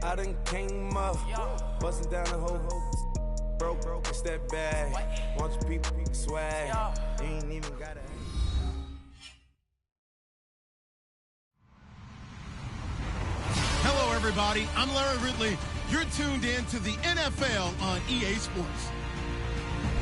I done came up, busting down the whole broke, it's that bag. Want you people swag, you ain't even gotta. Hello, everybody. I'm Larry Ridley. You're tuned in to the NFL on EA Sports.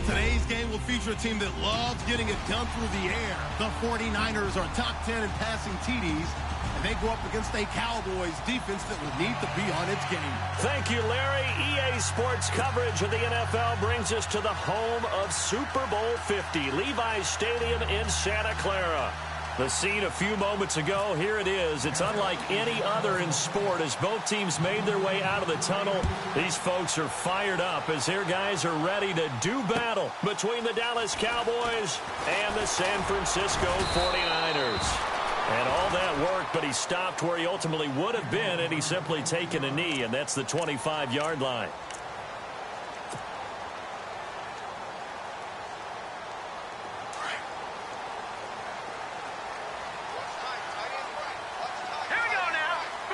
Today's game will feature a team that loves getting it done through the air. The 49ers are top 10 in passing TDs, and they go up against a Cowboys defense that will need to be on its game. Thank you, Larry. EA Sports coverage of the NFL brings us to the home of Super Bowl 50, Levi's Stadium in Santa Clara. The scene a few moments ago, here it is. It's unlike any other in sport as both teams made their way out of the tunnel. These folks are fired up as their guys are ready to do battle between the Dallas Cowboys and the San Francisco 49ers. And all that worked, but he stopped where he ultimately would have been had he simply taken a knee, and that's the 25-yard line.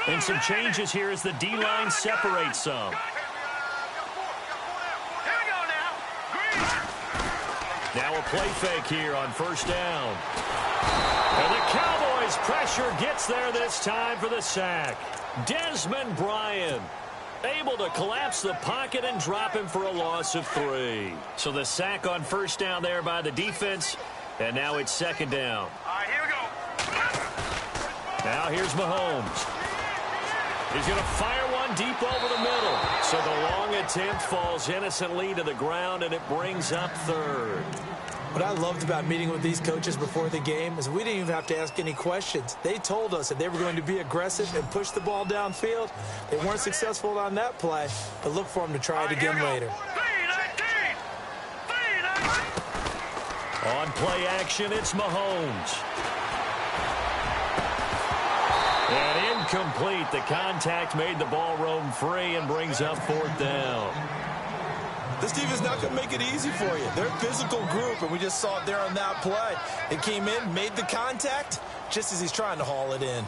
And some changes here as the D-line separates some. Now a play fake here on first down. And the Cowboys' pressure gets there this time for the sack. Desmond Bryan able to collapse the pocket and drop him for a loss of 3. So the sack on first down there by the defense. And now it's second down. All right, here we go. Now here's Mahomes. He's going to fire one deep over the middle. So the long attempt falls innocently to the ground, and it brings up third. What I loved about meeting with these coaches before the game is we didn't even have to ask any questions. They told us that they were going to be aggressive and push the ball downfield. They weren't successful on that play, but look for them to try it again later. On play action, it's Mahomes. And incomplete. The contact made the ball roam free and brings up fourth down. This team is not going to make it easy for you. They're a physical group, and we just saw it there on that play. They came in, made the contact, just as he's trying to haul it in.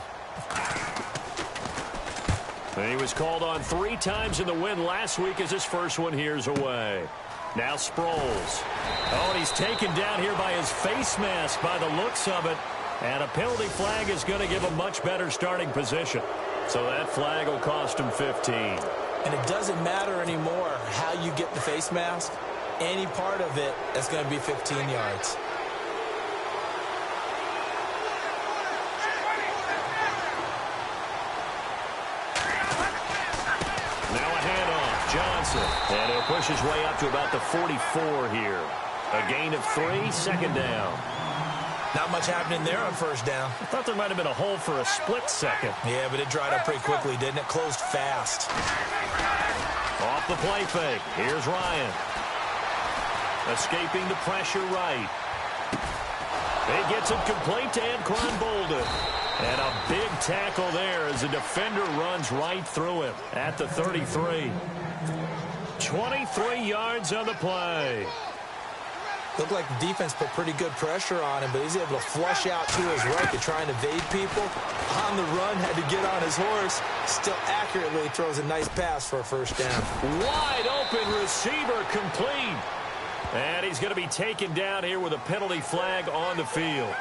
And he was called on 3 times in the win last week as his first one here's away. Now Sproles. Oh, and he's taken down here by his face mask by the looks of it. And a penalty flag is going to give a much better starting position. So that flag will cost him 15. And it doesn't matter anymore how you get the face mask. Any part of it, that's going to be 15 yards. Now a handoff. Johnson. And he'll push his way up to about the 44 here. A gain of 3, second down. Not much happening there on first down. I thought there might have been a hole for a split second. Yeah, but it dried up pretty quickly, didn't it? Closed fast. Off the play fake. Here's Ryan. Escaping the pressure right. He gets it complete to Anquan Bolden. And a big tackle there as the defender runs right through him at the 33. 23 yards on the play. Looked like the defense put pretty good pressure on him, but he's able to flush out to his right to try and evade people. On the run, had to get on his horse. Still accurately throws a nice pass for a first down. Wide open receiver complete. And he's going to be taken down here with a penalty flag on the field.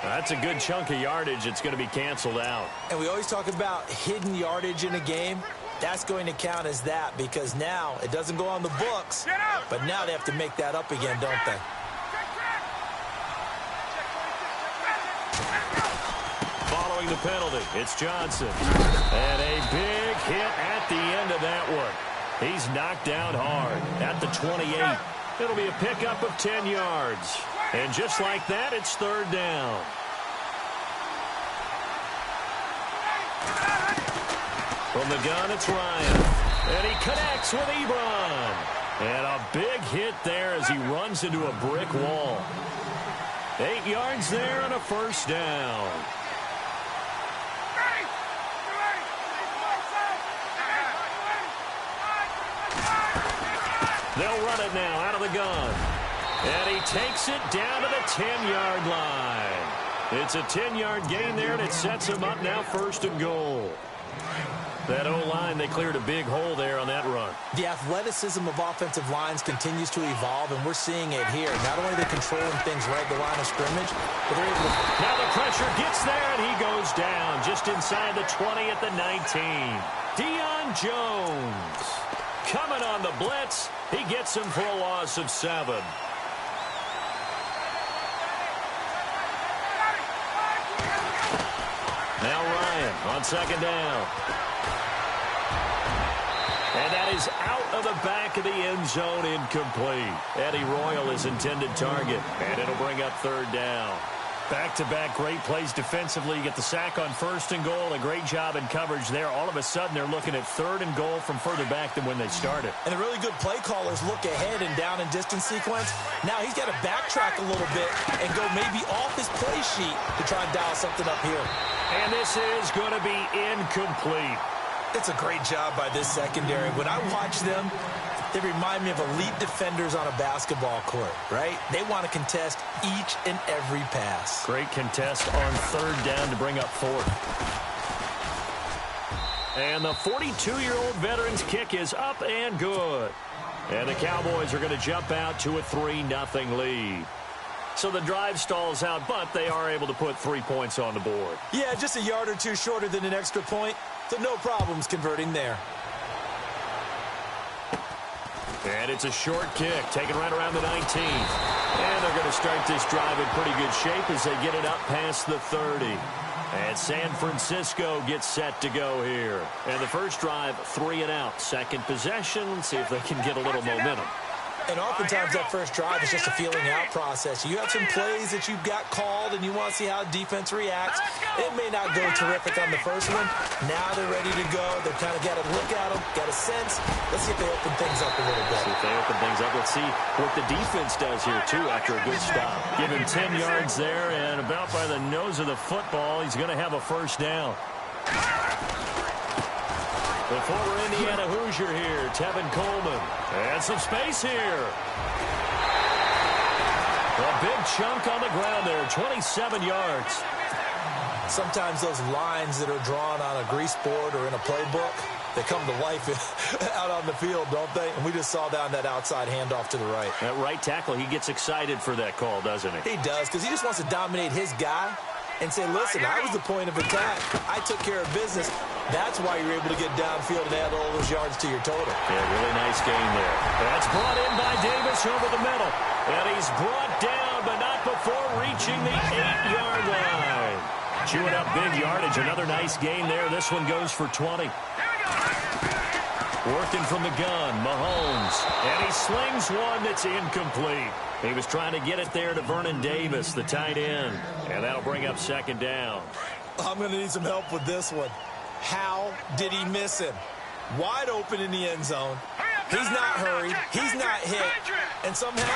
That's a good chunk of yardage. It's going to be canceled out. And we always talk about hidden yardage in a game. That's going to count as that because now it doesn't go on the books, but now they have to make that up again, don't they? Following the penalty, it's Johnson. And a big hit at the end of that one. He's knocked down hard at the 28. It'll be a pickup of 10 yards. And just like that, it's third down. From the gun, it's Ryan. And he connects with Ebron. And a big hit there as he runs into a brick wall. 8 yards there and a first down. They'll run it now out of the gun. And he takes it down to the 10-yard line. It's a 10-yard gain there, and it sets them up now 1st and goal. That O-line, they cleared a big hole there on that run. The athleticism of offensive lines continues to evolve, and we're seeing it here. Not only are they controlling things right at the line of scrimmage, but they're able to... Now the pressure gets there, and he goes down just inside the 20 at the 19. Deion Jones coming on the blitz. He gets him for a loss of 7. Now Ryan on 2nd down. And that is out of the back of the end zone, incomplete. Eddie Royal is intended target, and it'll bring up 3rd down. Back-to-back great plays defensively. You get the sack on 1st and goal. A great job in coverage there. All of a sudden, they're looking at 3rd and goal from further back than when they started. And the really good play callers look ahead and down and distance sequence. Now he's got to backtrack a little bit and go maybe off his play sheet to try and dial something up here. And this is going to be incomplete. It's a great job by this secondary. When I watch them, they remind me of elite defenders on a basketball court, right? They want to contest each and every pass. Great contest on 3rd down to bring up 4th. And the 42-year-old veteran's kick is up and good. And the Cowboys are going to jump out to a 3-0 lead. So the drive stalls out, but they are able to put 3 points on the board. Yeah, just a yard or two shorter than an extra point, so no problems converting there. And it's a short kick, taken right around the 19th. And they're going to start this drive in pretty good shape as they get it up past the 30. And San Francisco gets set to go here. And the first drive, 3 and out. Second possession, see if they can get a little momentum. And oftentimes that first drive is just a feeling out process. You have some plays that you've got called and you want to see how defense reacts. It may not go terrific on the first one. Now they're ready to go. They've kind of got to look at them, got a sense. Let's see if they open things up a little bit. See if they open things up. Let's see what the defense does here, too, after a good stop. Give him 10 yards there, and about by the nose of the football, he's going to have a 1st down. The former Indiana Hoosier here, Tevin Coleman. And some space here. A big chunk on the ground there, 27 yards. Sometimes those lines that are drawn on a grease board or in a playbook, they come to life out on the field, don't they? And we just saw down that outside handoff to the right. That right tackle, he gets excited for that call, doesn't he? He does, because he just wants to dominate his guy and say, listen, I was the point of attack. I took care of business. That's why you're able to get downfield and add all those yards to your total. Yeah, really nice game there. That's brought in by Davis over the middle. And he's brought down, but not before reaching the 8-yard line. Chewing up big yardage. Another nice gain there. This one goes for 20. Working from the gun, Mahomes. And he slings one that's incomplete. He was trying to get it there to Vernon Davis, the tight end. And that'll bring up 2nd down. I'm going to need some help with this one. How did he miss him? Wide open in the end zone. He's not hurried. He's not hit. And somehow,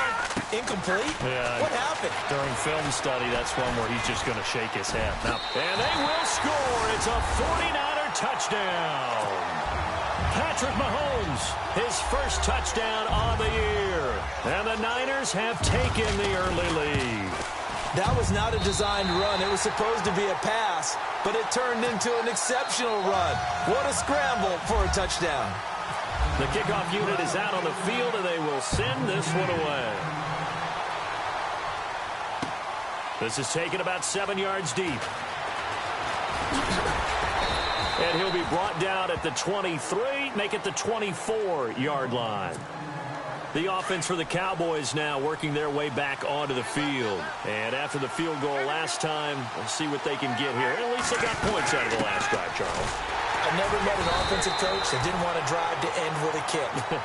incomplete? Yeah. What happened? During film study, that's one where he's just going to shake his head. Now, and they will score. It's a 49er touchdown. Patrick Mahomes, his first touchdown on the year. And the Niners have taken the early lead. That was not a designed run. It was supposed to be a pass, but it turned into an exceptional run. What a scramble for a touchdown. The kickoff unit is out on the field, and they will send this one away. This is taken about 7 yards deep. And he'll be brought down at the 23, make it the 24-yard line. The offense for the Cowboys now working their way back onto the field. And after the field goal last time, we'll see what they can get here. At least they got points out of the last drive, Charles. I've never met an offensive coach that didn't want to drive to end with a kick.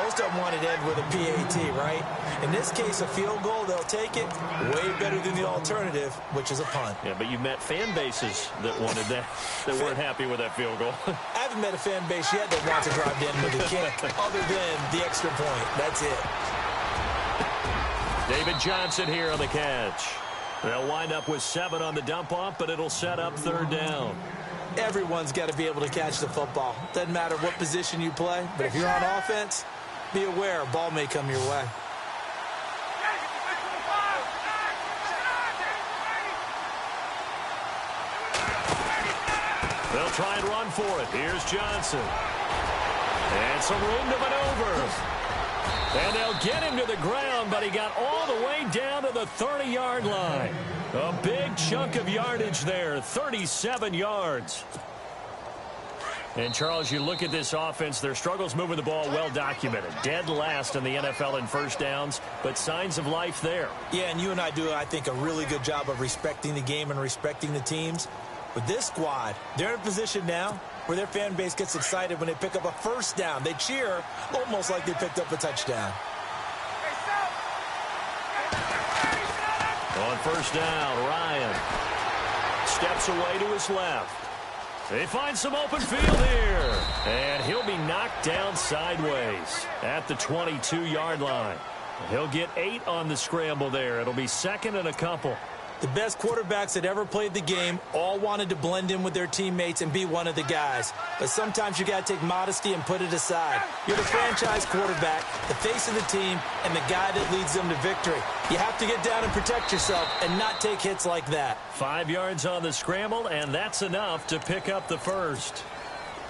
Most of them wanted to end with a PAT, right? In this case, a field goal, they'll take it. Way better than the alternative, which is a punt. Yeah, but you met fan bases that wanted that, that weren't happy with that field goal. I haven't met a fan base yet that wants to drive to end with a kick, other than the extra point. That's it. David Johnson here on the catch. They'll wind up with 7 on the dump-off, but it'll set up 3rd down. Everyone's got to be able to catch the football. Doesn't matter what position you play, but if you're on offense, be aware a ball may come your way. They'll try and run for it. Here's Johnson. And some room to maneuver. And they'll get him to the ground, but he got all the way down to the 30-yard line. A big chunk of yardage there, 37 yards. And, Charles, you look at this offense, their struggles moving the ball well documented. Dead last in the NFL in first downs, but signs of life there. Yeah, and you and I do, I think, a really good job of respecting the game and respecting the teams. With this squad, they're in a position now where their fan base gets excited when they pick up a first down. They cheer almost like they picked up a touchdown. On first down, Ryan steps away to his left. They find some open field here. And he'll be knocked down sideways at the 22-yard line. He'll get 8 on the scramble there. It'll be second and a couple. The best quarterbacks that ever played the game all wanted to blend in with their teammates and be one of the guys. But sometimes you got to take modesty and put it aside. You're the franchise quarterback, the face of the team, and the guy that leads them to victory. You have to get down and protect yourself and not take hits like that. 5 yards on the scramble, and that's enough to pick up the first.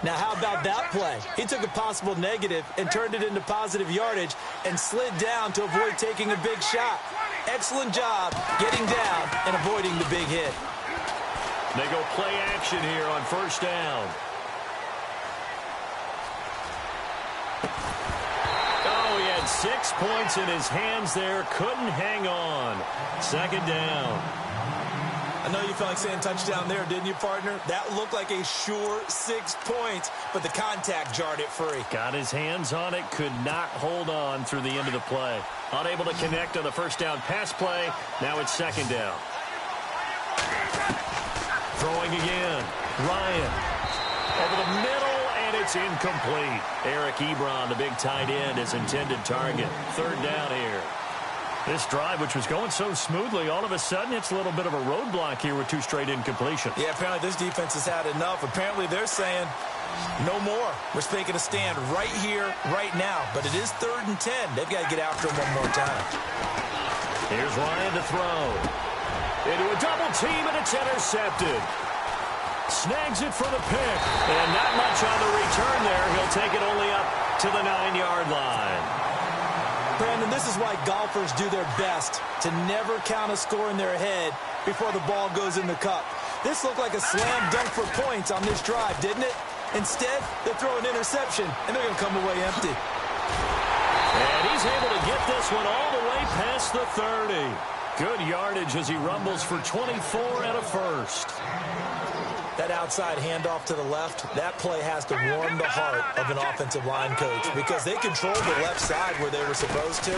Now, how about that play? He took a possible negative and turned it into positive yardage and slid down to avoid taking a big shot. Excellent job getting down and avoiding the big hit. They go play action here on first down. Oh, he had 6 points in his hands there. Couldn't hang on. Second down. I know you felt like saying touchdown there, didn't you, partner? That looked like a sure 6 points, but the contact jarred it free. Got his hands on it, could not hold on through the end of the play. Unable to connect on the first down pass play. Now it's second down. Throwing again. Ryan. Over the middle, and it's incomplete. Eric Ebron, the big tight end, his intended target. Third down here. This drive, which was going so smoothly, all of a sudden it's a little bit of a roadblock here with 2 straight incompletion. Yeah, apparently this defense has had enough. Apparently they're saying no more. We're taking a stand right here, right now. But it is 3rd and 10. They've got to get after him one more time. Here's Ryan to throw. Into a double team, and it's intercepted. Snags it for the pick. And not much on the return there. He'll take it only up to the 9-yard line. Brandon, this is why golfers do their best to never count a score in their head before the ball goes in the cup. This looked like a slam dunk for points on this drive, didn't it? Instead, they throw an interception, and they're going to come away empty. And he's able to get this one all the way past the 30. Good yardage as he rumbles for 24 and a first. That outside handoff to the left, that play has to warm the heart of an offensive line coach because they controlled the left side where they were supposed to.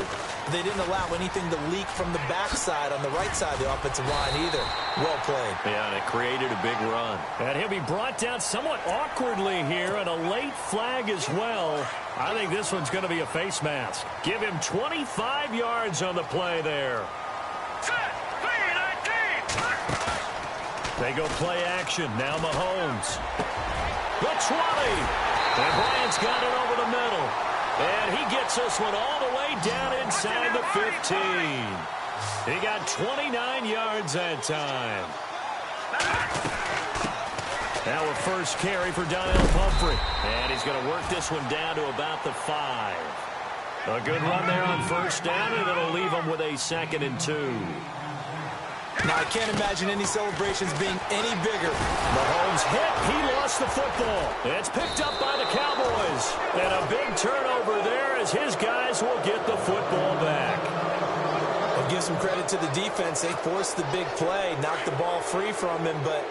They didn't allow anything to leak from the backside on the right side of the offensive line either. Well played. Yeah, and it created a big run. And he'll be brought down somewhat awkwardly here, and a late flag as well. I think this one's going to be a face mask. Give him 25 yards on the play there. They go play action. Now Mahomes. The 20. And Bryant's got it over the middle. And he gets this one all the way down inside the 15. He got 29 yards that time. Now a first carry for Daniel Pumphrey. And he's going to work this one down to about the 5. A good run there on first down, and it'll leave him with a 2nd and 2. Now, I can't imagine any celebrations being any bigger. Mahomes hit. He lost the football. It's picked up by the Cowboys. And a big turnover there as his guys will get the football back. I'll give some credit to the defense. They forced the big play, knocked the ball free from him, but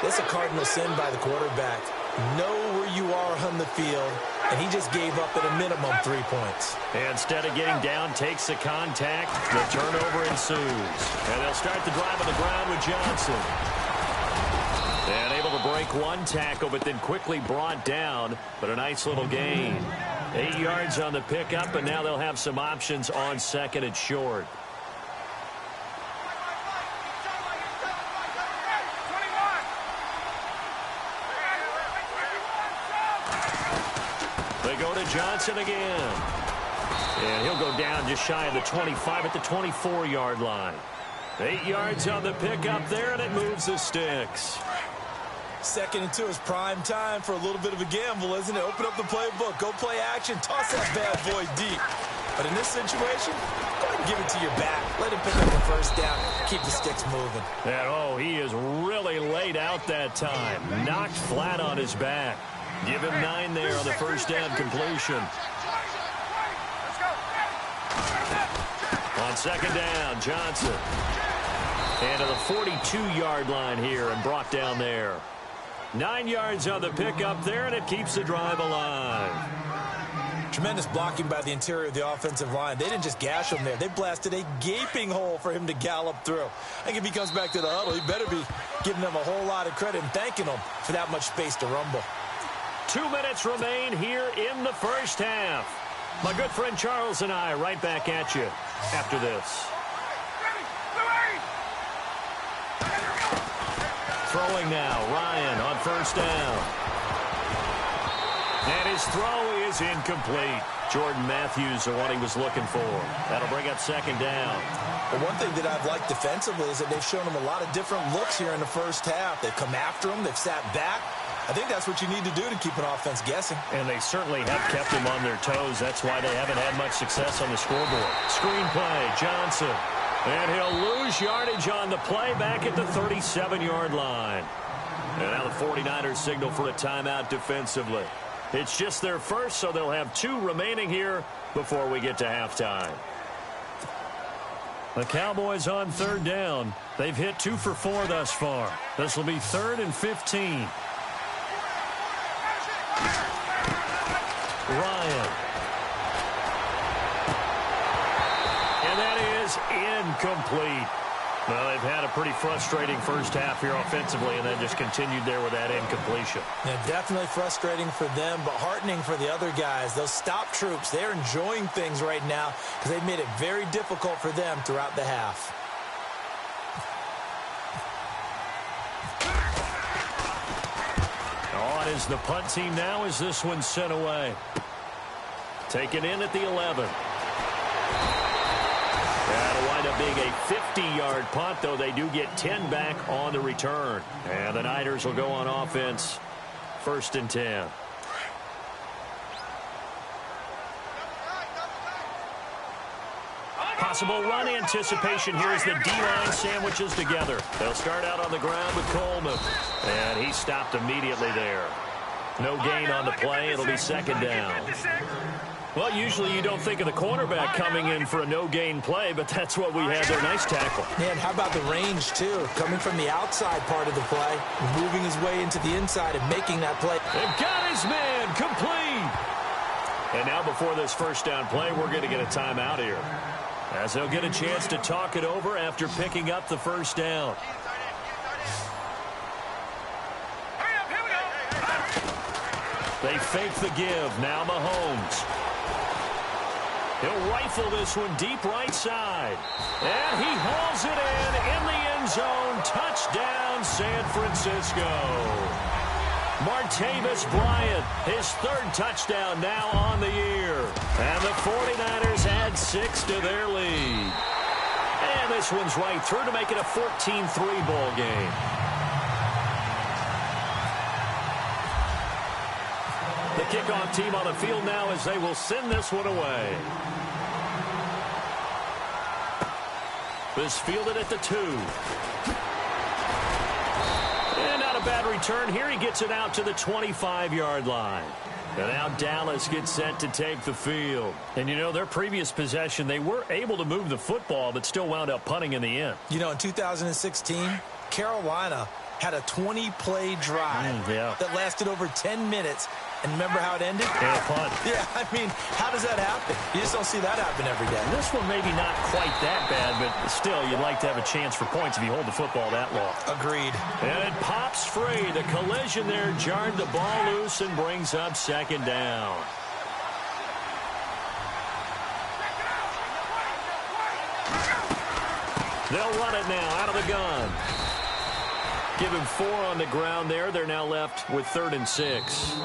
that's a cardinal sin by the quarterback. Know where you are on the field, and he just gave up at a minimum 3 points. Instead of getting down, takes the contact. The turnover ensues. And they'll start the drive on the ground with Johnson. And able to break one tackle, but then quickly brought down. But a nice little gain. 8 yards on the pickup, and now they'll have some options on 2nd and short. They go to Johnson again. And he'll go down just shy of the 25 at the 24-yard line. 8 yards on the pickup there, and it moves the sticks. 2nd and 2 is prime time for a little bit of a gamble, isn't it? Open up the playbook, go play action, toss that bad boy deep. But in this situation, go ahead and give it to your back. Let him pick up the first down, keep the sticks moving. And, oh, he is really laid out that time. Knocked flat on his back. Give him 9 there on the first down completion. On 2nd down, Johnson. And to the 42-yard line here and brought down there. 9 yards on the pickup there, and it keeps the drive alive. Tremendous blocking by the interior of the offensive line. They didn't just gash him there. They blasted a gaping hole for him to gallop through. I think if he comes back to the huddle, he better be giving them a whole lot of credit and thanking them for that much space to rumble. 2 minutes remain here in the first half. My good friend Charles and I right back at you after this. Throwing now, Ryan on first down. And his throw is incomplete. Jordan Matthews, the one he was looking for. That'll bring up 2nd down. The one thing that I've liked defensively is that they've shown him a lot of different looks here in the first half. They've come after him. They've sat back. I think that's what you need to do to keep an offense guessing. And they certainly have kept him on their toes. That's why they haven't had much success on the scoreboard. Screen play, Johnson. And he'll lose yardage on the play back at the 37-yard line. And now the 49ers signal for a timeout defensively. It's just their first, so they'll have 2 remaining here before we get to halftime. The Cowboys on 3rd down. They've hit 2 for 4 thus far. This will be 3rd and 15. Ryan. And that is incomplete. Well, they've had a pretty frustrating first half here offensively, and then just continued there with that incompletion. Yeah, definitely frustrating for them, but heartening for the other guys. Those stop troops, they're enjoying things right now because they've made it very difficult for them throughout the half. On is the punt team now as this one's sent away. Taken in at the 11. That'll wind up being a 50-yard punt, though they do get 10 back on the return. And the Niners will go on offense, 1st and 10. Possible run anticipation here as the D-line sandwiches together. They'll start out on the ground with Coleman. And he stopped immediately there. No gain on the play. It'll be 2nd down. Well, usually you don't think of the cornerback coming in for a no-gain play, but that's what we had there. Nice tackle. Man, how about the range, too? Coming from the outside part of the play, moving his way into the inside and making that play. And got his man complete. And now before this first down play, we're going to get a timeout here, as they'll get a chance to talk it over after picking up the first down. They fake the give. Now Mahomes. He'll rifle this one deep right side. And he hauls it in the end zone. Touchdown, San Francisco. Martavis Bryant, his 3rd touchdown now on the year. And the 49ers add 6 to their lead. And this one's right through to make it a 14-3 ball game. The kickoff team on the field now as they will send this one away. This fielded at the 2. And not a bad return here. He gets it out to the 25-yard line. And now Dallas gets set to take the field. And, you know, their previous possession, they were able to move the football, but still wound up punting in the end. You know, in 2016, Carolina had a 20-play drive that lasted over 10 minutes. And remember how it ended? Yeah, punt. Yeah, I mean, how does that happen? You just don't see that happen every day. This one maybe not quite that bad, but still, you'd like to have a chance for points if you hold the football that long. Agreed. And it pops free. The collision there jarred the ball loose and brings up 2nd down. They'll run it now out of the gun. Give him 4 on the ground there. They're now left with 3rd and 6.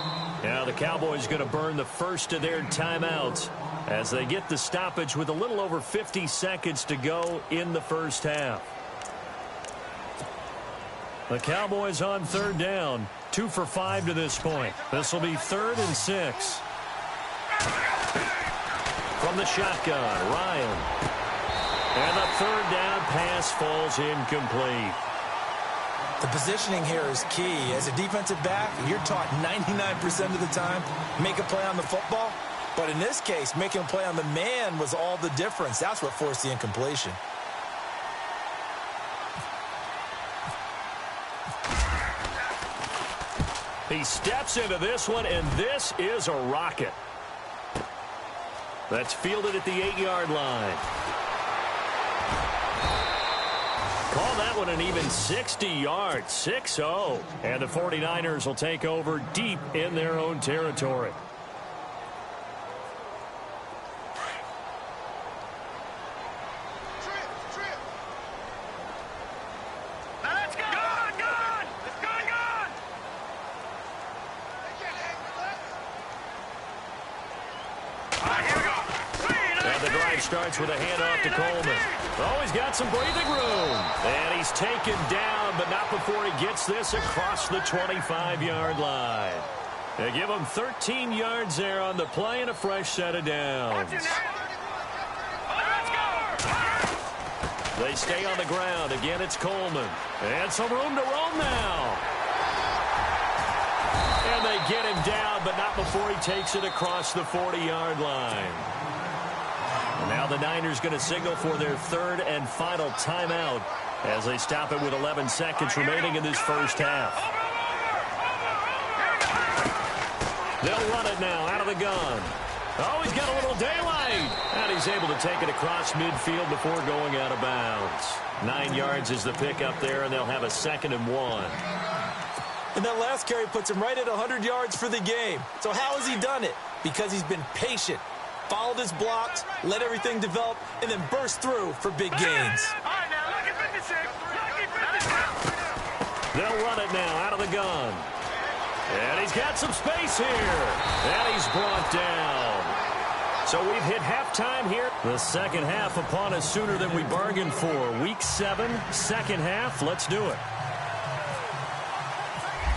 Now the Cowboys going to burn the first of their timeouts as they get the stoppage with a little over 50 seconds to go in the first half. The Cowboys on third down. 2 for 5 to this point. This will be 3rd and 6. From the shotgun, Ryan. And the third down pass falls incomplete. The positioning here is key. As a defensive back, you're taught 99% of the time, make a play on the football. But in this case, making a play on the man was all the difference. That's what forced the incompletion. He steps into this one, and this is a rocket. That's fielded at the 8-yard line. Call that one an even 60 yards, 6-0. And the 49ers will take over deep in their own territory. Starts with a handoff to Coleman. Oh, he's got some breathing room. And he's taken down, but not before he gets this across the 25-yard line. They give him 13 yards there on the play and a fresh set of downs. They stay on the ground. Again, it's Coleman. And some room to roam now. And they get him down, but not before he takes it across the 40-yard line. Now the Niners going to signal for their 3rd and final timeout as they stop it with 11 seconds remaining in this first half. They'll run it now out of the gun. Oh, he's got a little daylight. And he's able to take it across midfield before going out of bounds. 9 yards is the pickup there, and they'll have a 2nd and 1. And that last carry puts him right at 100 yards for the game. So how has he done it? Because he's been patient. Followed his blocks, let everything develop, and then burst through for big gains. They'll run it now out of the gun. And he's got some space here. And he's brought down. So we've hit halftime here. The second half upon us sooner than we bargained for. Week 7, second half. Let's do it.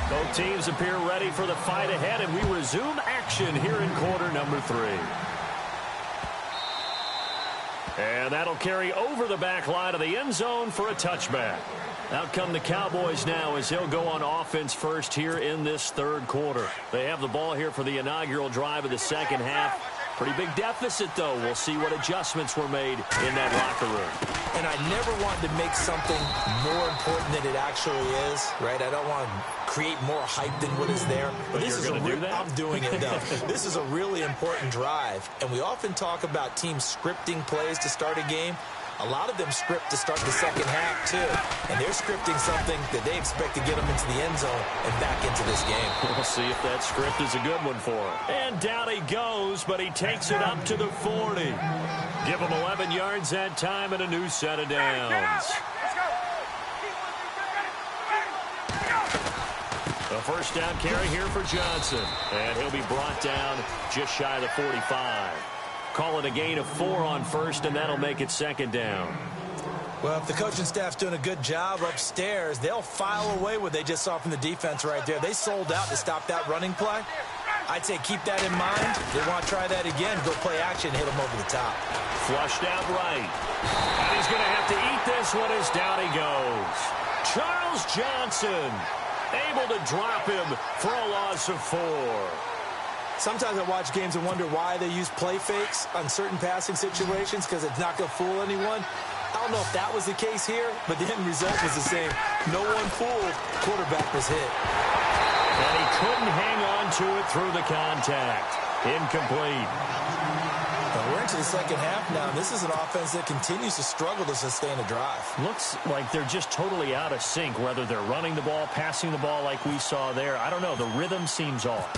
Both teams appear ready for the fight ahead, and we resume action here in quarter number 3. And that'll carry over the back line of the end zone for a touchback. Out come the Cowboys now as he'll go on offense first here in this 3rd quarter. They have the ball here for the inaugural drive of the second half. Pretty big deficit, though. We'll see what adjustments were made in that locker room. And I never want to make something more important than it actually is, right? I don't want to create more hype than what is there. But this is going to do that? I'm doing it, though. This is a really important drive. And we often talk about teams scripting plays to start a game. A lot of them script to start the second half, too. And they're scripting something that they expect to get them into the end zone and back into this game. We'll see if that script is a good one for him. And down he goes, but he takes it up to the 40. Give him 11 yards that time and a new set of downs. A first down carry here for Johnson. And he'll be brought down just shy of the 45. Call it a gain of 4 on first, and that'll make it 2nd down. Well, if the coaching staff's doing a good job upstairs, they'll file away what they just saw from the defense right there. They sold out to stop that running play. I'd say keep that in mind. They want to try that again, go play action, hit them over the top. Flushed out right. And he's going to have to eat this one as down he goes. Charles Johnson able to drop him for a loss of 4. Sometimes I watch games and wonder why they use play fakes on certain passing situations because it's not going to fool anyone. I don't know if that was the case here, but the end result was the same. No one fooled. Quarterback was hit. And he couldn't hang on to it through the contact. Incomplete. But we're into the second half now. This is an offense that continues to struggle to sustain a drive. Looks like they're just totally out of sync, whether they're running the ball, passing the ball like we saw there. I don't know. The rhythm seems off.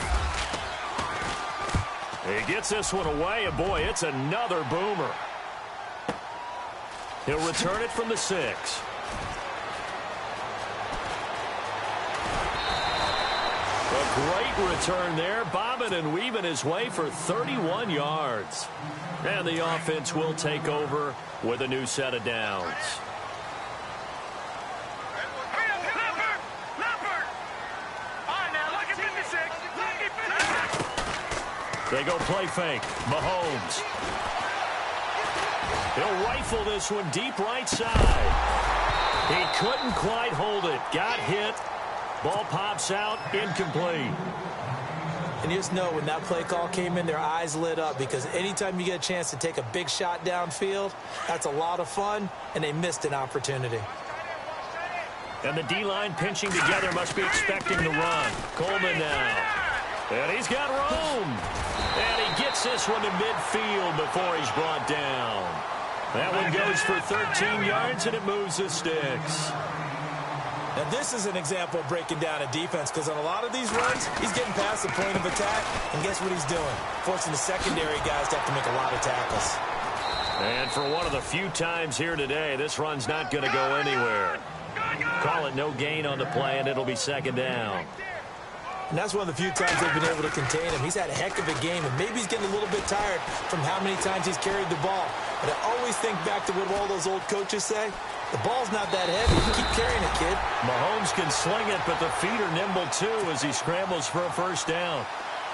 He gets this one away, and boy, it's another boomer. He'll return it from the 6. A great return there, bobbing and weaving his way for 31 yards. And the offense will take over with a new set of downs. They go play fake. Mahomes. He'll rifle this one deep right side. He couldn't quite hold it. Got hit. Ball pops out. Incomplete. And you just know when that play call came in, their eyes lit up, because anytime you get a chance to take a big shot downfield, that's a lot of fun, and they missed an opportunity. And the D-line pinching together must be expecting the run. Coleman now. And he's got room. And he gets this one to midfield before he's brought down. That one goes for 13 yards, and it moves the sticks. Now, this is an example of breaking down a defense, because on a lot of these runs, he's getting past the point of attack, and guess what he's doing? Forcing the secondary guys to have to make a lot of tackles. And for one of the few times here today, this run's not going to go anywhere. Call it no gain on the play, and it'll be second down. And that's one of the few times they've been able to contain him. He's had a heck of a game, and maybe he's getting a little bit tired from how many times he's carried the ball. But I always think back to what all those old coaches say. The ball's not that heavy. You keep carrying it, kid. Mahomes can sling it, but the feet are nimble, too, as he scrambles for a first down.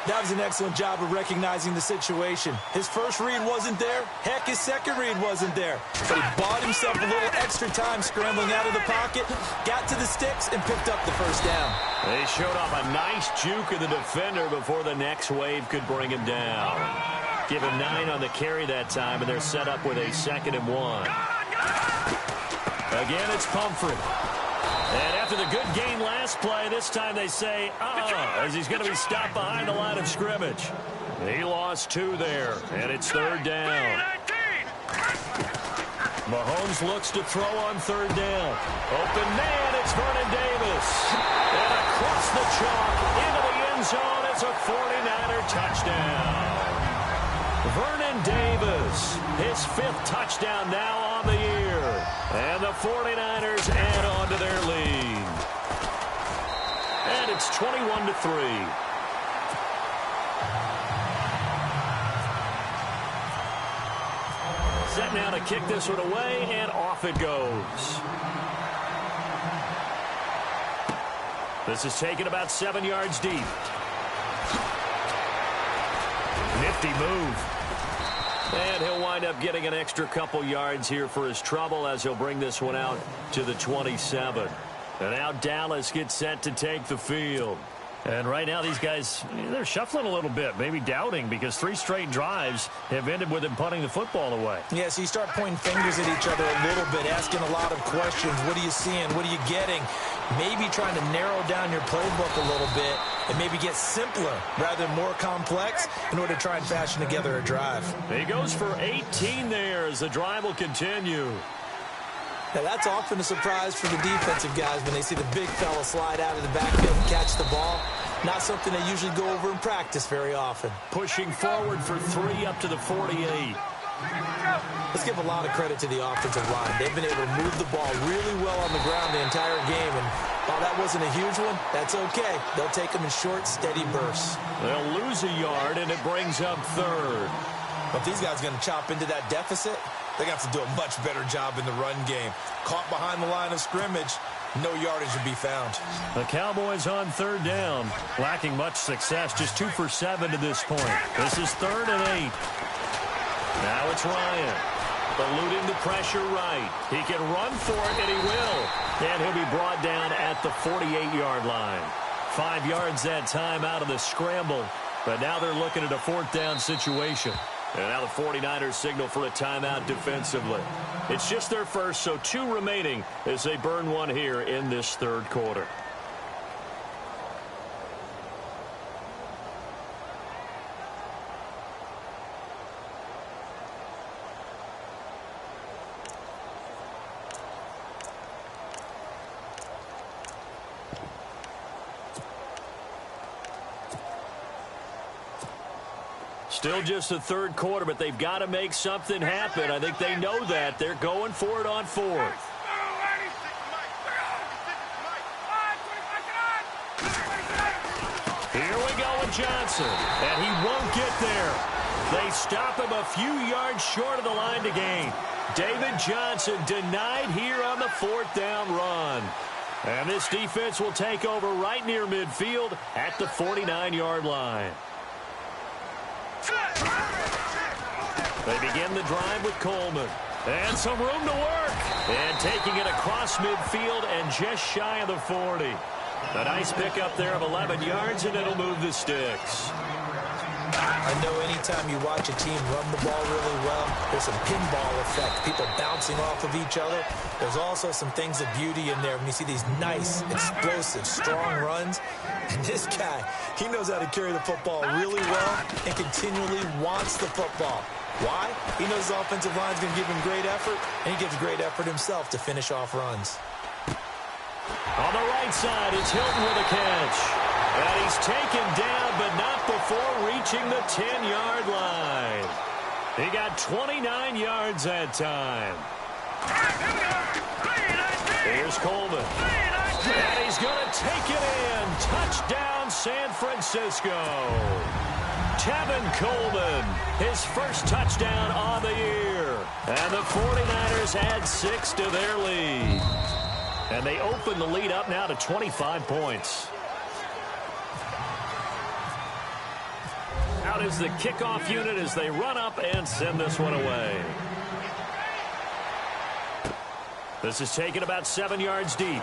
That was an excellent job of recognizing the situation. His first read wasn't there. Heck, his second read wasn't there. But he bought himself a little extra time scrambling out of the pocket, got to the sticks, and picked up the first down. They showed off a nice juke of the defender before the next wave could bring him down. Give him 9 on the carry that time, and they're set up with a 2nd and 1. Again, it's Pumphrey. And after the good gain last play, this time they say, as he's going to be stopped behind the line of scrimmage. He lost 2 there, and it's 3rd down. Mahomes looks to throw on 3rd down. Open man, it's Vernon Davis. And across the chalk, into the end zone, it's a 49er touchdown. Vernon Davis, his 5th touchdown now on the year. And the 49ers add on to their lead. And it's 21-3. Set now to kick this one away, and off it goes. This is taken about 7 yards deep. Nifty move. And he'll wind up getting an extra couple yards here for his trouble as he'll bring this one out to the 27. And now Dallas gets set to take the field. And right now these guys, they're shuffling a little bit, maybe doubting, because 3 straight drives have ended with him punting the football away. Yeah, so you start pointing fingers at each other a little bit, asking a lot of questions. What are you seeing? What are you getting? Maybe trying to narrow down your playbook a little bit and maybe get simpler rather than more complex in order to try and fashion together a drive. He goes for 18 there as the drive will continue. Now, that's often a surprise for the defensive guys when they see the big fella slide out of the backfield and catch the ball. Not something they usually go over in practice very often. Pushing forward for 3 up to the 48. Let's give a lot of credit to the offensive line. They've been able to move the ball really well on the ground the entire game. And while that wasn't a huge one, that's okay. They'll take them in short, steady bursts. They'll lose a yard, and it brings up 3rd. But if these guys are going to chop into that deficit, they're going to have to do a much better job in the run game. Caught behind the line of scrimmage, no yardage would be found. The Cowboys on 3rd down, lacking much success, just 2 for 7 to this point. This is 3rd and 8. Now it's Ryan, eluding the pressure right. He can run for it, and he will. And he'll be brought down at the 48-yard line. 5 yards that time out of the scramble, but now they're looking at a 4th down situation. And now the 49ers signal for a timeout defensively. It's just their first, so 2 remaining as they burn one here in this 3rd quarter. Still just the 3rd quarter, but they've got to make something happen. I think they know that. They're going for it on 4th. Here we go with Johnson, and he won't get there. They stop him a few yards short of the line to gain. David Johnson denied here on the 4th down run. And this defense will take over right near midfield at the 49-yard line. They begin the drive with Coleman. And some room to work. And taking it across midfield and just shy of the 40. A nice pickup there of 11 yards, and it'll move the sticks. I know anytime you watch a team run the ball really well, there's some pinball effect, people bouncing off of each other. There's also some things of beauty in there when you see these nice, explosive, strong runs. And this guy, he knows how to carry the football really well and continually wants the football. Why? He knows his offensive line is going to give him great effort, and he gives great effort himself to finish off runs. On the right side, it's Hilton with a catch. And he's taken down, but not before reaching the 10-yard line. He got 29 yards that time. Here's Coleman. And he's going to take it in. Touchdown, San Francisco. Tevin Coleman, his first touchdown on the year. And the 49ers add 6 to their lead. And they open the lead up now to 25 points. Out is the kickoff unit as they run up and send this one away. This is taken about 7 yards deep.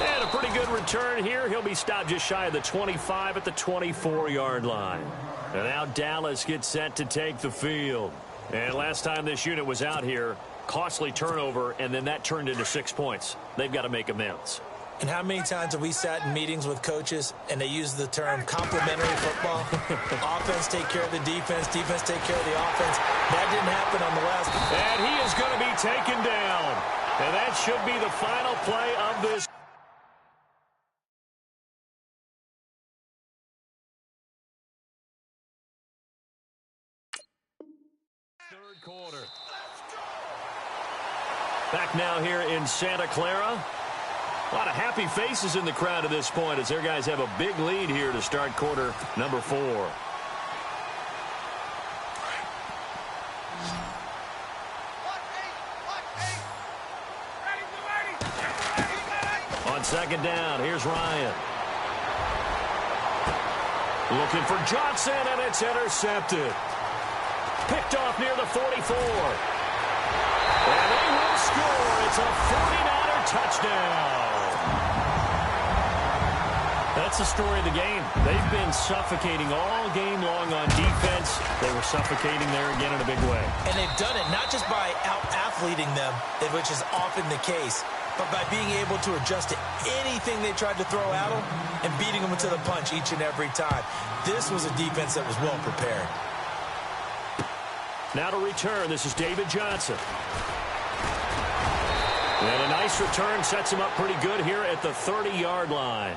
And a pretty good return here. He'll be stopped just shy of the 25 at the 24-yard line. And now Dallas gets set to take the field. And last time this unit was out here, costly turnover, and then that turned into 6 points. They've got to make amends. And how many times have we sat in meetings with coaches and they use the term complementary football? Offense take care of the defense, defense take care of the offense. That didn't happen on the last. And he is going to be taken down. And that should be the final play of this. Third quarter. Back now here in Santa Clara. A lot of happy faces in the crowd at this point as their guys have a big lead here to start quarter number 4. On second down, here's Ryan. Looking for Johnson, and it's intercepted. Picked off near the 44. And they will score. It's a 49er touchdown. That's the story of the game. They've been suffocating all game long on defense. They were suffocating there again in a big way. And they've done it not just by out-athleting them, which is often the case, but by being able to adjust to anything they tried to throw at them and beating them to the punch each and every time. This was a defense that was well prepared. Now to return, this is David Johnson. And a nice return sets him up pretty good here at the 30-yard line.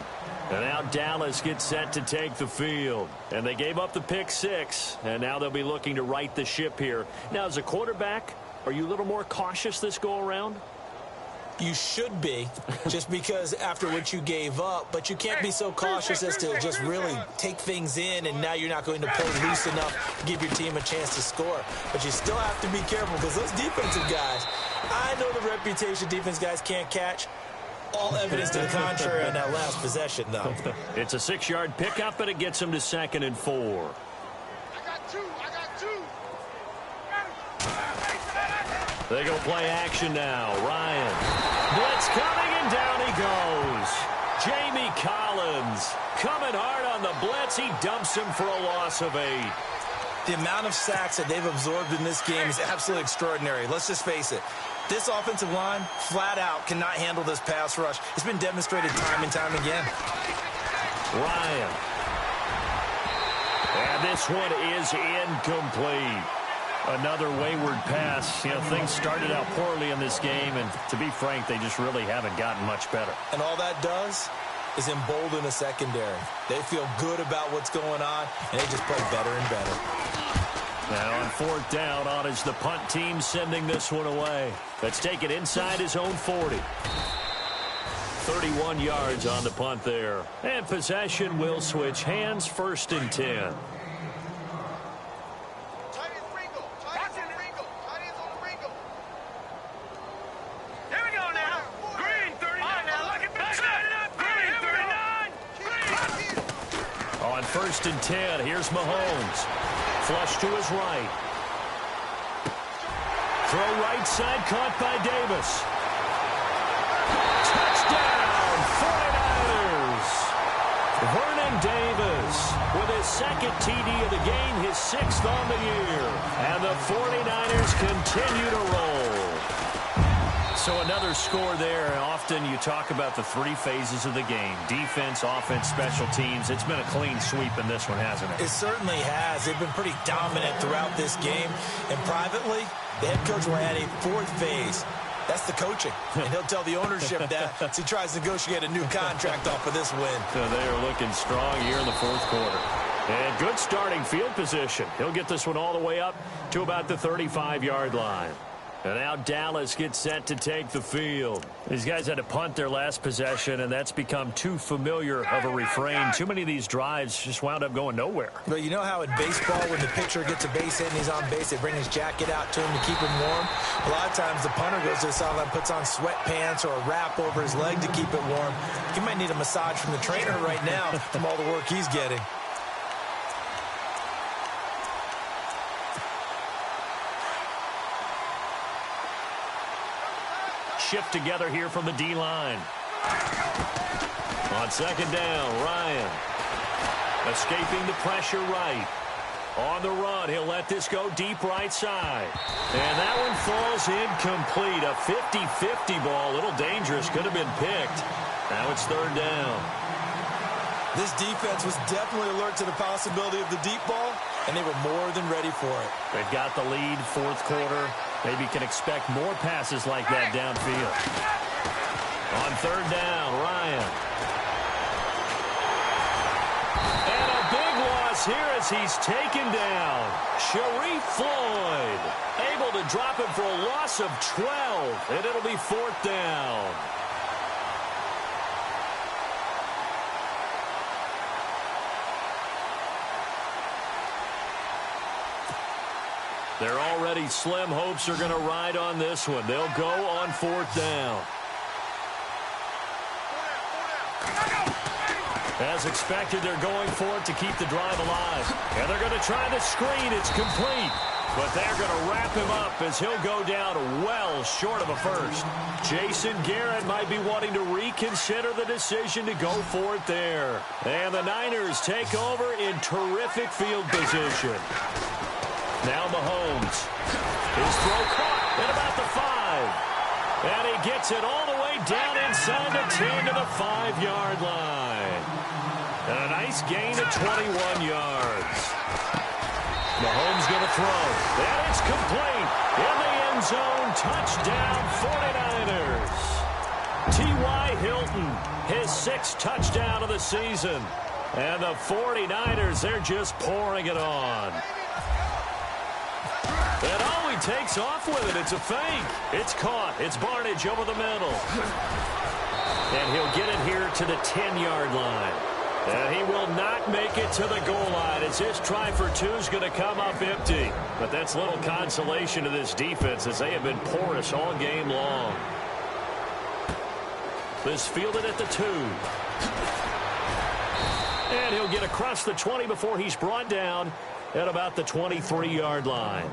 And now Dallas gets set to take the field. And they gave up the pick 6, and now they'll be looking to right the ship here. Now, as a quarterback, are you a little more cautious this go-around? You should be, just because after what you gave up, but you can't be so cautious as to just really take things in, and now you're not going to play loose enough to give your team a chance to score. But you still have to be careful because those defensive guys, I know the reputation defense guys can't catch. All evidence to the contrary on that last possession, though. It's a 6-yard pickup, but it gets them to 2nd and 4. I got two. They go play action now. Ryan. Blitz coming, and down he goes. Jamie Collins coming hard on the blitz. He dumps him for a loss of 8. The amount of sacks that they've absorbed in this game is absolutely extraordinary. Let's just face it. This offensive line, flat out, cannot handle this pass rush. It's been demonstrated time and time again. Ryan. And this one is incomplete. Another wayward pass. You know, things started out poorly in this game, and to be frank, they just really haven't gotten much better. And all that does is embolden the secondary. They feel good about what's going on, and they just play better and better. Now on 4th down, on is the punt team sending this one away. Let's take it inside his own 40. 31 yards on the punt there. And possession will switch hands, 1st and 10. 1st and 10. Here's Mahomes. Flush to his right. Throw right side, caught by Davis. Touchdown, 49ers. Vernon Davis with his 2nd TD of the game, his 6th on the year. And the 49ers continue to roll. So another score there. Often you talk about the 3 phases of the game. Defense, offense, special teams. It's been a clean sweep in this one, hasn't it? It certainly has. They've been pretty dominant throughout this game. And privately, the head coach will add a 4th phase. That's the coaching. And he'll tell the ownership that as he tries to negotiate a new contract off of this win. So they are looking strong here in the 4th quarter. And good starting field position. He'll get this one all the way up to about the 35-yard line. And now Dallas gets set to take the field. These guys had to punt their last possession, and that's become too familiar of a refrain. Too many of these drives just wound up going nowhere. But you know how in baseball, when the pitcher gets a base hit and he's on base, they bring his jacket out to him to keep him warm? A lot of times the punter goes to the sideline, puts on sweatpants or a wrap over his leg to keep it warm. He might need a massage from the trainer right now from all the work he's getting. Shift together here from the D-line. On 2nd down, Ryan. Escaping the pressure right. On the run, he'll let this go deep right side. And that one falls incomplete. A 50-50 ball. A little dangerous. Could have been picked. Now it's 3rd down. This defense was definitely alert to the possibility of the deep ball, and they were more than ready for it. They've got the lead, 4th quarter. Maybe can expect more passes like that downfield. On 3rd down, Ryan. And a big loss here as he's taken down. Sharif Floyd able to drop him for a loss of 12, and it'll be 4th down. They're already slim hopes are going to ride on this one. They'll go on 4th down. As expected, they're going for it to keep the drive alive. And they're going to try the screen. It's complete. But they're going to wrap him up as he'll go down well short of a first. Jason Garrett might be wanting to reconsider the decision to go for it there. And the Niners take over in terrific field position. Now Mahomes. His throw caught at about the 5. And he gets it all the way down inside the 10 to the 5-yard line. And a nice gain of 21 yards. Mahomes going to throw. And it's complete. In the end zone. Touchdown 49ers. T.Y. Hilton, his 6th touchdown of the season. And the 49ers, they're just pouring it on. And oh, he takes off with it. It's a fake. It's caught. It's Barnage over the middle. And he'll get it here to the 10-yard line. And he will not make it to the goal line as his try for 2 is going to come up empty. But that's little consolation to this defense as they have been porous all game long. This fielded at the 2. And he'll get across the 20 before he's brought down at about the 23-yard line.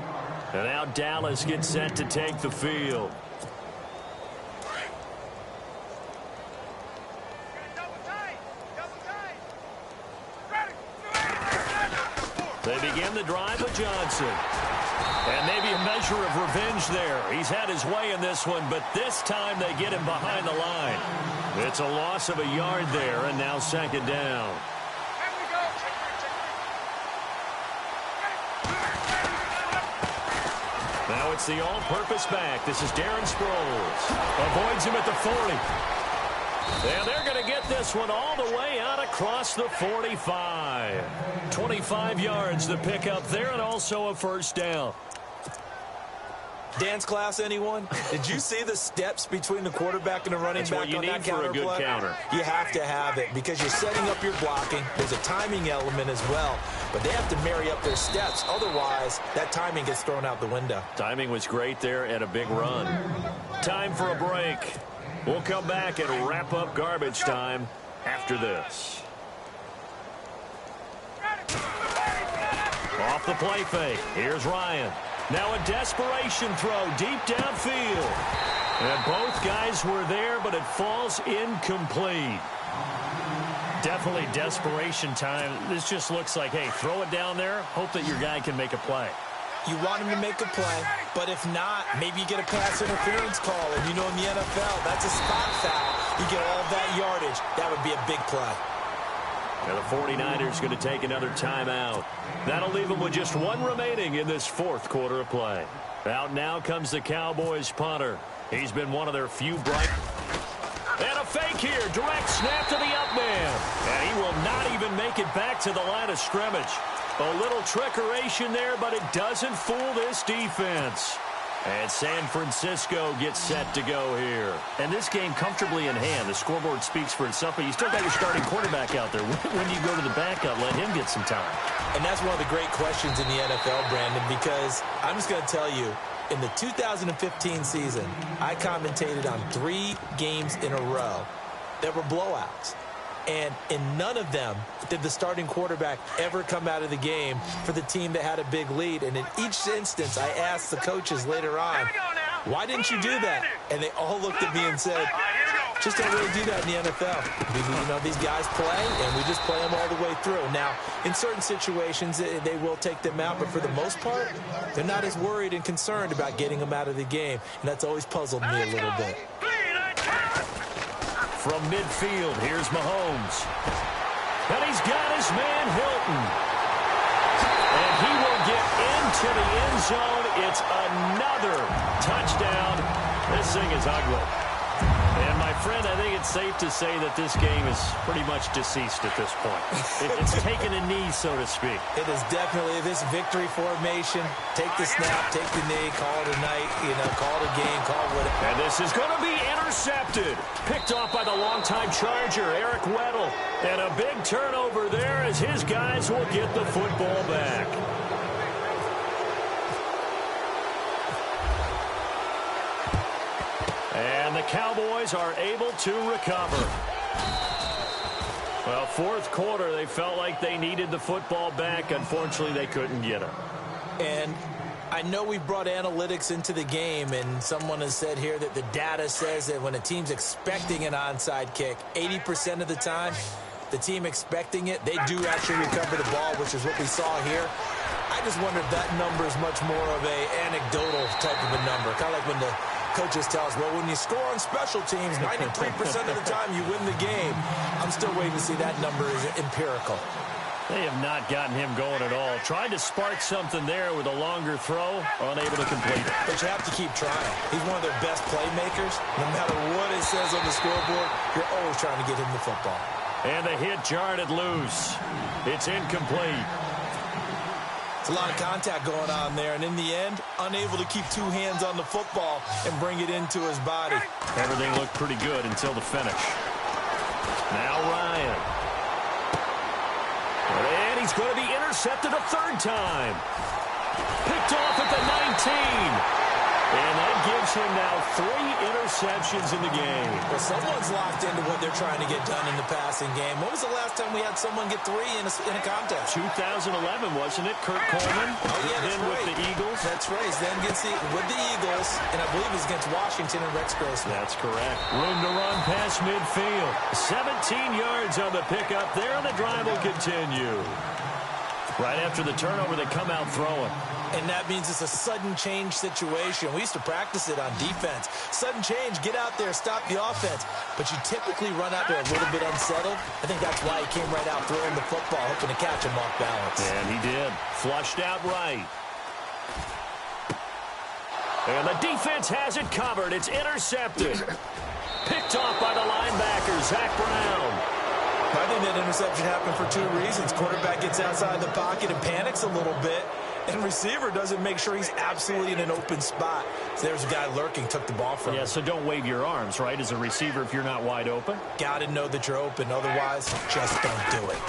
And now Dallas gets set to take the field. They begin the drive with Johnson. And maybe a measure of revenge there. He's had his way in this one, but this time they get him behind the line. It's a loss of a yard there, and now 2nd down. Now it's the all-purpose back. This is Darren Sproles. Avoids him at the 40. And they're going to get this one all the way out across the 45. 25 yards to pick up there and also a 1st down. Dance class, anyone? Did you see the steps between the quarterback and the running back on that counter play? That's what you need for a good counter. You have to have it because you're setting up your blocking. There's a timing element as well, but they have to marry up their steps. Otherwise, that timing gets thrown out the window. Timing was great there and a big run. Time for a break. We'll come back and wrap up garbage time after this. Off the play fake. Here's Ryan. Now a desperation throw deep downfield. And both guys were there, but it falls incomplete. Definitely desperation time. This just looks like, hey, throw it down there. Hope that your guy can make a play. You want him to make a play, but if not, maybe you get a pass interference call. And you know in the NFL, that's a spot foul. You get all that yardage. That would be a big play. And the 49ers going to take another timeout. That'll leave them with just one remaining in this fourth quarter of play. Out now comes the Cowboys punter. He's been one of their few bright. And a fake here. Direct snap to the up man. And he will not even make it back to the line of scrimmage. A little trickeration there, but it doesn't fool this defense. And San Francisco gets set to go here. And this game comfortably in hand. The scoreboard speaks for itself, but you still got your starting quarterback out there. When you go to the backup, let him get some time. And that's one of the great questions in the NFL, Brandon, because I'm just going to tell you, in the 2015 season, I commentated on 3 games in a row that were blowouts. And in none of them did the starting quarterback ever come out of the game for the team that had a big lead. And in each instance, I asked the coaches later on, why didn't you do that? And they all looked at me and said, just don't really do that in the NFL. You know, these guys play, and we just play them all the way through. Now, in certain situations, they will take them out, but for the most part, they're not as worried and concerned about getting them out of the game. And that's always puzzled me a little bit. From midfield, here's Mahomes. And he's got his man Hilton. And he will get into the end zone. It's another touchdown. This thing is ugly. And my friend, I think it's safe to say that this game is pretty much deceased at this point. It's taken a knee, so to speak. It is definitely this victory formation. Take the snap, take the knee, call it a night, call it a game, call it whatever. And this is going to be intercepted. Picked off by the longtime Charger, Eric Weddle. And a big turnover there as his guys will get the football back. And the Cowboys are able to recover. Well, fourth quarter, they felt like they needed the football back. Unfortunately, they couldn't get it. And I know we brought analytics into the game, and someone has said here that the data says that when a team's expecting an onside kick, 80% of the time, the team expecting it, they do actually recover the ball, which is what we saw here. I just wonder if that number is much more of a anecdotal type of a number, kind of like when the coaches tell us, well, when you score on special teams, 93% of the time you win the game. I'm still waiting to see that number is empirical. They have not gotten him going at all. Tried to spark something there with a longer throw, unable to complete it. But you have to keep trying. He's one of their best playmakers. No matter what it says on the scoreboard, you're always trying to get him the football. And the hit jarred it loose. It's incomplete. It's a lot of contact going on there, and in the end, unable to keep 2 hands on the football and bring it into his body. Everything looked pretty good until the finish. Now Ryan. And he's going to be intercepted a 3rd time. Picked off at the 19. And that gives him now 3 interceptions in the game. Well, someone's locked into what they're trying to get done in the passing game. When was the last time we had someone get 3 in a contest? 2011, wasn't it? Kurt Coleman. Oh, yeah, that's then right. with the Eagles. That's right. Then with the Eagles, and I believe it was against Washington and Rex Grossman. That's correct. Room to run past midfield. 17 yards on the pickup there, and the drive will continue. Right after the turnover, they come out throwing. And that means it's a sudden change situation. We used to practice it on defense. Sudden change, get out there, stop the offense. But you typically run out there a little bit unsettled. I think that's why he came right out throwing the football, hoping to catch him off balance. And he did. Flushed out right. And the defense has it covered. It's intercepted. Picked off by the linebacker, Zach Brown. I think that interception happened for 2 reasons. Quarterback gets outside the pocket and panics a little bit. And receiver doesn't make sure he's absolutely in an open spot. So there's a guy lurking, took the ball from him. Yeah, so don't wave your arms, right, as a receiver if you're not wide open. Got to know that you're open. Otherwise, just don't do it.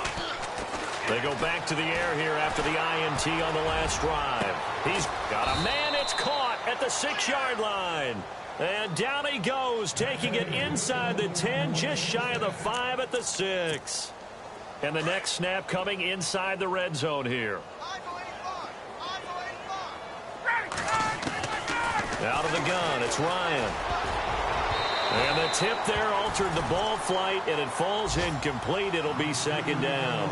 They go back to the air here after the INT on the last drive. He's got a man. It's caught at the 6-yard line. And down he goes, taking it inside the 10, just shy of the 5 at the 6. And the next snap coming inside the red zone here. Out of the gun, it's Ryan. And the tip there altered the ball flight, and it falls incomplete. It'll be second down.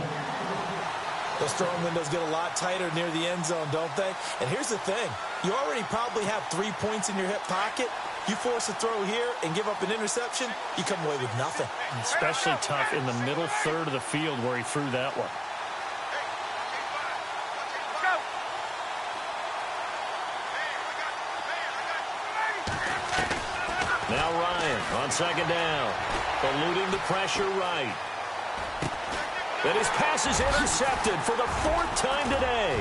Those throwing windows get a lot tighter near the end zone, don't they? And here's the thing. You already probably have 3 points in your hip pocket. You force a throw here and give up an interception, you come away with nothing. Especially tough in the middle third of the field where he threw that one. Now Ryan on second down, eluding the pressure right. And his pass is intercepted for the 4th time today.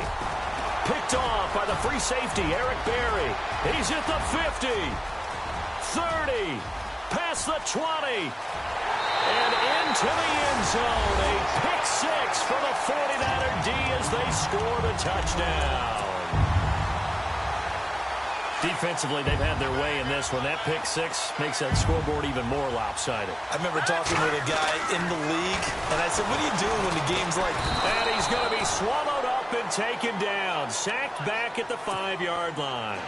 Picked off by the free safety, Eric Berry. He's at the 50, 30, past the 20, and into the end zone. A pick 6 for the 49er D as they score the touchdown. Defensively, they've had their way in this one. That pick 6 makes that scoreboard even more lopsided. I remember talking with a guy in the league, and I said, what do you do when the game's like... And he's going to be swallowed up and taken down. Sacked back at the 5-yard line.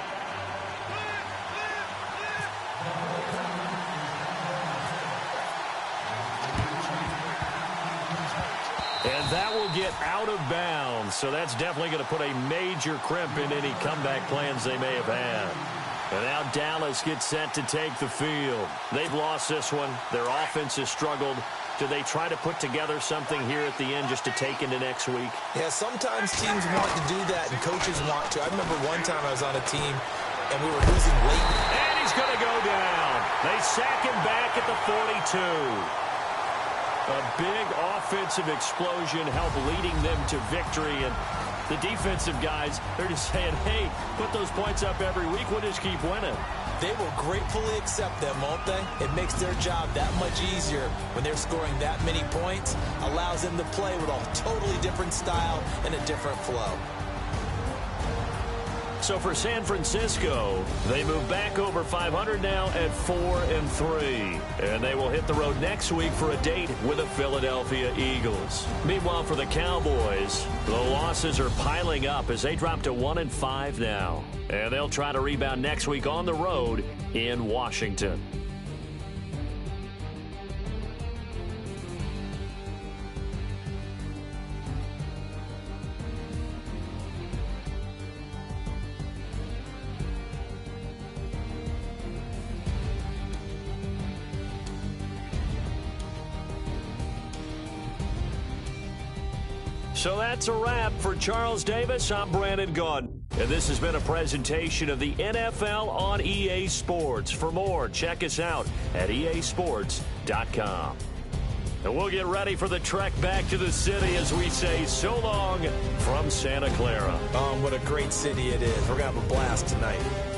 And that will get out of bounds, so that's definitely going to put a major crimp in any comeback plans they may have had. And now Dallas gets set to take the field. They've lost this one. Their offense has struggled. Do they try to put together something here at the end just to take into next week? Yeah, sometimes teams want to do that, and coaches want to. I remember one time I was on a team, and we were losing late. And he's going to go down. They sack him back at the 42. A big offensive explosion helped leading them to victory. And the defensive guys, they're just saying, hey, put those points up every week. We'll just keep winning. They will gratefully accept them, won't they? It makes their job that much easier when they're scoring that many points. Allows them to play with a totally different style and a different flow. So for San Francisco, they move back over 500 now at 4-3. And they will hit the road next week for a date with the Philadelphia Eagles. Meanwhile, for the Cowboys, the losses are piling up as they drop to 1-5 now. And they'll try to rebound next week on the road in Washington. So that's a wrap for Charles Davis. I'm Brandon Gaudin. And this has been a presentation of the NFL on EA Sports. For more, check us out at easports.com. And we'll get ready for the trek back to the city as we say so long from Santa Clara. What a great city it is. We're going to have a blast tonight.